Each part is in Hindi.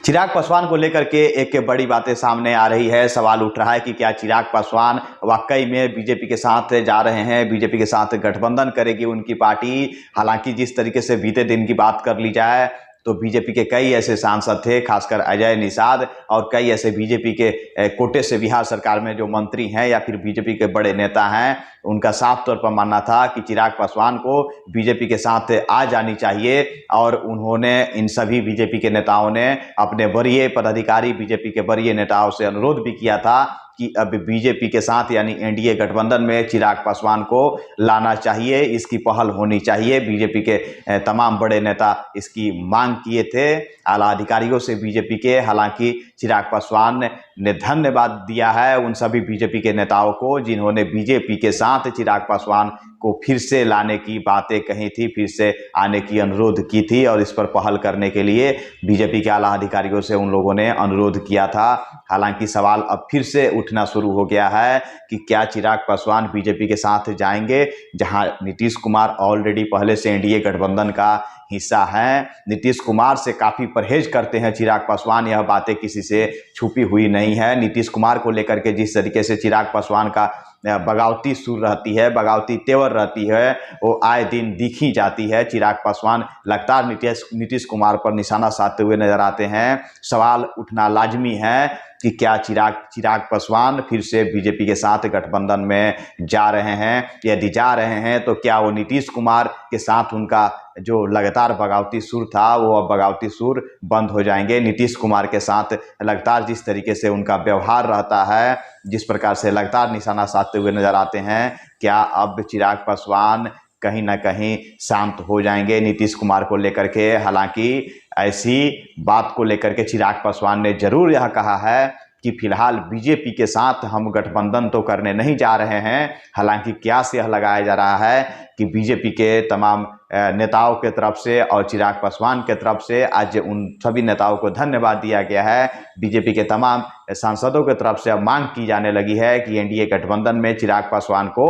चिराग पासवान को लेकर के एक बड़ी बातें सामने आ रही है। सवाल उठ रहा है कि क्या चिराग पासवान वाकई में बीजेपी के साथ जा रहे हैं, बीजेपी के साथ गठबंधन करेगी उनकी पार्टी। हालांकि जिस तरीके से बीते दिन की बात कर ली जाए तो बीजेपी के कई ऐसे सांसद थे, खासकर अजय निषाद और कई ऐसे बीजेपी के कोटे से बिहार सरकार में जो मंत्री हैं या फिर बीजेपी के बड़े नेता हैं, उनका साफ तौर पर मानना था कि चिराग पासवान को बीजेपी के साथ आ जानी चाहिए। और उन्होंने इन सभी बीजेपी के नेताओं ने अपने वरीय पदाधिकारी, बीजेपी के वरीय नेताओं से अनुरोध भी किया था कि अब बीजेपी के साथ यानी एनडीए गठबंधन में चिराग पासवान को लाना चाहिए, इसकी पहल होनी चाहिए। बीजेपी के तमाम बड़े नेता इसकी मांग किए थे आला अधिकारियों से बीजेपी के। हालांकि चिराग पासवान ने धन्यवाद दिया है उन सभी बीजेपी के नेताओं को जिन्होंने बीजेपी के साथ चिराग पासवान को फिर से लाने की बातें कही थी, फिर से आने की अनुरोध की थी और इस पर पहल करने के लिए बीजेपी के आला अधिकारियों से उन लोगों ने अनुरोध किया था। हालांकि सवाल अब फिर से उठना शुरू हो गया है कि क्या चिराग पासवान बीजेपी के साथ जाएंगे, जहां नीतीश कुमार ऑलरेडी पहले से एनडीए गठबंधन का हिस्सा है। नीतीश कुमार से काफ़ी परहेज करते हैं चिराग पासवान, यह बातें किसी से छुपी हुई नहीं है। नीतीश कुमार को लेकर के जिस तरीके से चिराग पासवान का बगावती सुर रहती है, बगावती तेवर रहती है, वो आए दिन दिखी जाती है। चिराग पासवान लगातार नीतीश कुमार पर निशाना साधते हुए नजर आते हैं। सवाल उठना लाजमी है कि क्या चिराग पासवान फिर से बीजेपी के साथ गठबंधन में जा रहे हैं। यदि जा रहे हैं तो क्या वो नीतीश कुमार के साथ उनका जो लगातार बगावती सुर था वो अब बगावती सुर बंद हो जाएंगे। नीतीश कुमार के साथ लगातार जिस तरीके से उनका व्यवहार रहता है, जिस प्रकार से लगातार निशाना साधते हुए नजर आते हैं, क्या अब चिराग पासवान कहीं ना कहीं शांत हो जाएंगे नीतीश कुमार को लेकर के। हालांकि ऐसी बात को लेकर के चिराग पासवान ने जरूर यह कहा है कि फिलहाल बीजेपी के साथ हम गठबंधन तो करने नहीं जा रहे हैं। हालांकि क्यास यह लगाया जा रहा है कि बीजेपी के तमाम नेताओं के तरफ से और चिराग पासवान के तरफ से आज उन सभी नेताओं को धन्यवाद दिया गया है। बीजेपी के तमाम सांसदों की तरफ से अब मांग की जाने लगी है कि एनडीए गठबंधन में चिराग पासवान को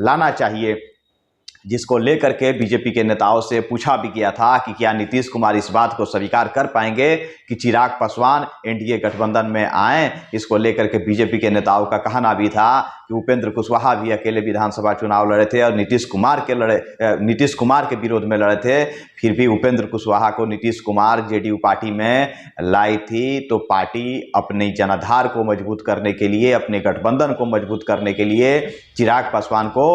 लाना चाहिए, जिसको लेकर के बीजेपी के नेताओं से पूछा भी गया था कि क्या नीतीश कुमार इस बात को स्वीकार कर पाएंगे कि चिराग पासवान एनडीए गठबंधन में आए। इसको लेकर के बीजेपी के नेताओं का कहना भी था कि उपेंद्र कुशवाहा भी अकेले विधानसभा चुनाव लड़े थे और नीतीश कुमार के विरोध में लड़े थे। फिर भी उपेंद्र कुशवाहा को नीतीश कुमार जेडीयू पार्टी में लाई थी, तो पार्टी अपनी जनाधार को मजबूत करने के लिए, अपने गठबंधन को मजबूत करने के लिए चिराग पासवान को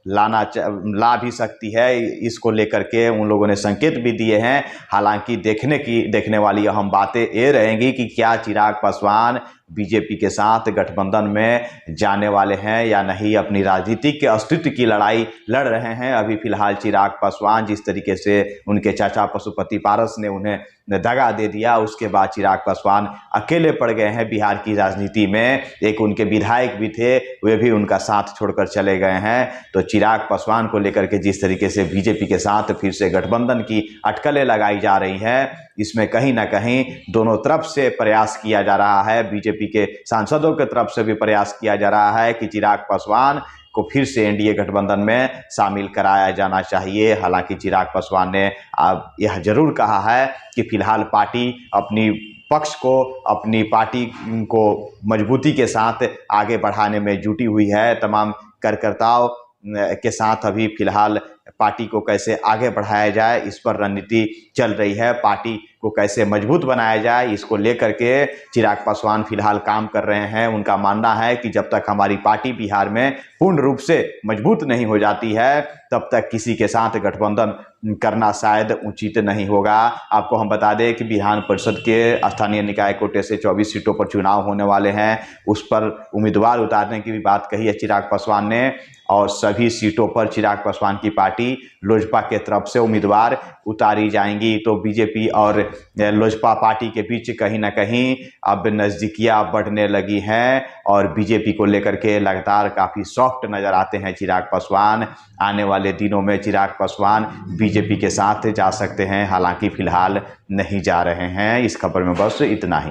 ला भी सकती है। इसको लेकर के उन लोगों ने संकेत भी दिए हैं। हालांकि देखने वाली अहम बातें ये रहेंगी कि क्या चिराग पासवान बीजेपी के साथ गठबंधन में जाने वाले हैं या नहीं। अपनी राजनीतिक के अस्तित्व की लड़ाई लड़ रहे हैं। अभी फिलहाल चिराग पासवान जिस तरीके से उनके चाचा पशुपति पारस ने उन्हें दगा दे दिया, उसके बाद चिराग पासवान अकेले पड़ गए हैं बिहार की राजनीति में। एक उनके विधायक भी थे, वे भी उनका साथ छोड़कर चले गए हैं। तो चिराग पासवान को लेकर के जिस तरीके से बीजेपी के साथ फिर से गठबंधन की अटकलें लगाई जा रही हैं, इसमें कहीं ना कहीं दोनों तरफ से प्रयास किया जा रहा है। बीजेपी के सांसदों की तरफ से भी प्रयास किया जा रहा है कि चिराग पासवान को फिर से एनडीए गठबंधन में शामिल कराया जाना चाहिए। हालांकि चिराग पासवान ने अब यह जरूर कहा है कि फिलहाल पार्टी अपनी पक्ष को, अपनी पार्टी को मजबूती के साथ आगे बढ़ाने में जुटी हुई है। तमाम कार्यकर्ताओं के साथ अभी फिलहाल पार्टी को कैसे आगे बढ़ाया जाए, इस पर रणनीति चल रही है। पार्टी को कैसे मजबूत बनाया जाए, इसको लेकर के चिराग पासवान फिलहाल काम कर रहे हैं। उनका मानना है कि जब तक हमारी पार्टी बिहार में पूर्ण रूप से मजबूत नहीं हो जाती है, तब तक किसी के साथ गठबंधन करना शायद उचित नहीं होगा। आपको हम बता दें कि विधान परिषद के स्थानीय निकाय कोटे से 24 सीटों पर चुनाव होने वाले हैं। उस पर उम्मीदवार उतारने की भी बात कही है चिराग पासवान ने, और सभी सीटों पर चिराग पासवान की पार्टी लोजपा के तरफ से उम्मीदवार उतारी जाएंगी। तो बीजेपी और लोजपा पार्टी के बीच कहीं ना कहीं अब नज़दीकियां बढ़ने लगी हैं और बीजेपी को लेकर के लगातार काफ़ी सॉफ्ट नज़र आते हैं चिराग पासवान। आने वाले दिनों में चिराग पासवान बीजेपी के साथ जा सकते हैं, हालांकि फिलहाल नहीं जा रहे हैं। इस खबर में बस इतना ही।